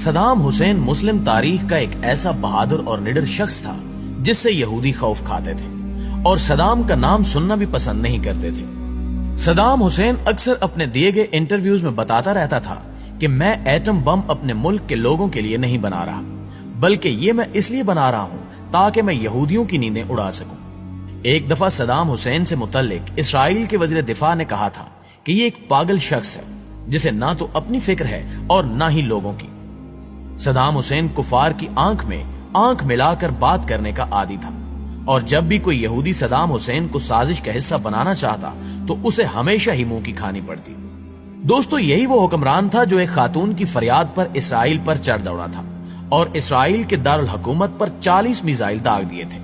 Saddam Hussein مسلم تاریخ کا ایک ایسا بہادر اور نڈر شخص تھا جس سے یہودی خوف کھاتے تھے اور صدام کا نام سننا بھی پسند نہیں کرتے تھے۔ صدام حسین اکثر اپنے دیے گئے انٹرویوز میں بتاتا رہتا تھا کہ میں ایٹم بم اپنے ملک کے لوگوں کے لیے نہیں بنا رہا، بلکہ یہ میں اس لیے بنا رہا ہوں تاکہ میں یہودیوں کی نیندیں اڑا سکوں۔ ایک دفعہ صدام حسین سے متعلق اسرائیل کے وزیر دفاع نے کہا تھا کہ یہ ایک پاگل شخص ہے جسے نہ تو اپنی فکر ہے اور نہ ہی لوگوں کی۔ صدام حسین کفار کی آنکھ میں آنکھ ملا کر بات کرنے کا عادی تھا، اور جب بھی کوئی یہودی صدام حسین کو سازش کا حصہ بنانا چاہتا تو اسے ہمیشہ ہی منہ کی کھانی پڑتی۔ دوستو، یہی وہ حکمران تھا جو ایک خاتون کی فریاد پر اسرائیل پر چڑھ دوڑا تھا اور اسرائیل کے دارالحکومت پر 40 میزائل داغ دیے تھے۔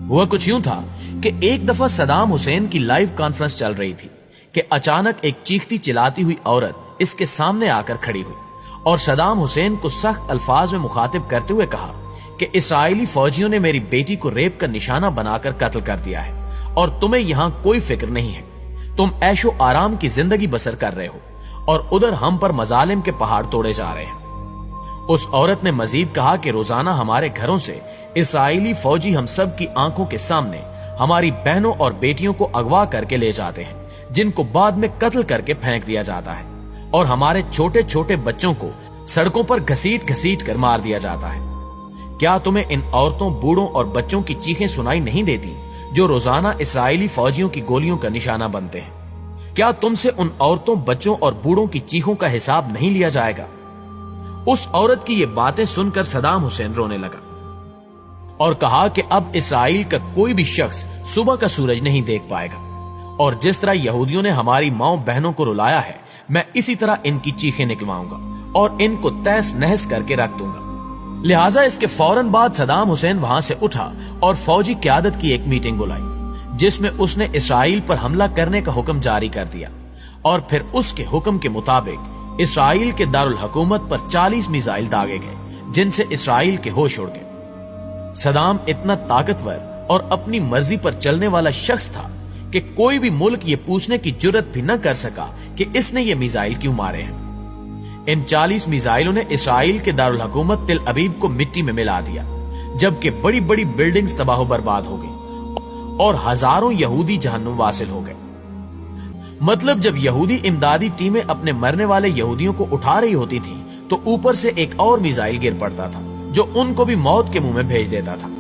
ہوا کچھ یوں تھا کہ ایک دفعہ صدام حسین کی لائیو کانفرنس چل رہی تھی کہ اچانک ایک چیختی چلاتی ہوئی عورت اس کے سامنے آ کر کھڑی ہوئی اور صدام حسین کو سخت الفاظ میں مخاطب کرتے ہوئے کہا کہ اسرائیلی فوجیوں نے میری بیٹی کو ریپ کا نشانہ بنا کر قتل کر دیا ہے اور تمہیں یہاں کوئی فکر نہیں ہے، تم عیش و آرام کی زندگی بسر کر رہے ہو اور ادھر ہم پر مظالم کے پہاڑ توڑے جا رہے ہیں۔ اس عورت نے مزید کہا کہ روزانہ ہمارے گھروں سے اسرائیلی فوجی ہم سب کی آنکھوں کے سامنے ہماری بہنوں اور بیٹیوں کو اغوا کر کے لے جاتے ہیں، جن کو بعد میں قتل کر کے پھینک دیا جاتا ہے، اور ہمارے چھوٹے چھوٹے بچوں کو سڑکوں پر گھسیٹ گھسیٹ کر مار دیا جاتا ہے۔ کیا تمہیں ان عورتوں، بوڑھوں اور بچوں کی چیخیں سنائی نہیں دیتی جو روزانہ اسرائیلی فوجیوں کی گولیوں کا نشانہ بنتے ہیں؟ کیا تم سے ان عورتوں، بچوں اور بوڑھوں کی چیخوں کا حساب نہیں لیا جائے گا؟ اس عورت کی یہ باتیں سن کر صدام حسین رونے لگا اور کہا کہ اب اسرائیل کا کوئی بھی شخص صبح کا سورج نہیں دیکھ پائے گا، اور جس طرح یہودیوں نے ہماری ماؤں بہنوں کو رلایا ہے، میں اسی طرح ان کی چیخیں نکلواؤں گا اور ان کو تہس نہس کر کے رکھ دوں گا۔ لہٰذا اس کے فوراً بعد صدام حسین وہاں سے اٹھا اور فوجی قیادت کی ایک میٹنگ بلائی جس میں اس نے اسرائیل پر حملہ کرنے کا حکم جاری کر دیا، اور پھر اس کے حکم کے مطابق اسرائیل کے دارالحکومت پر 40 میزائل داغے گئے جن سے اسرائیل کے ہوش اڑ گئے۔ صدام اتنا طاقتور اور اپنی مرضی پر چلنے والا شخص تھا کہ کوئی بھی ملک یہ پوچھنے کی جرت بھی نہ کر سکا کہ اس نے یہ میزائل کیوں مارے ہیں۔ ان 40 میزائلوں نے اسرائیل کے دارالحکومت تل ابیب کو مٹی میں ملا دیا، جبکہ بڑی بڑی بلڈنگز تباہ و برباد ہو گئی اور ہزاروں یہودی جہنم واصل ہو گئے۔ مطلب جب یہودی امدادی ٹیمیں اپنے مرنے والے یہودیوں کو اٹھا رہی ہوتی تھیں تو اوپر سے ایک اور میزائل گر پڑتا تھا جو ان کو بھی موت کے منہ میں بھیج دیتا تھا۔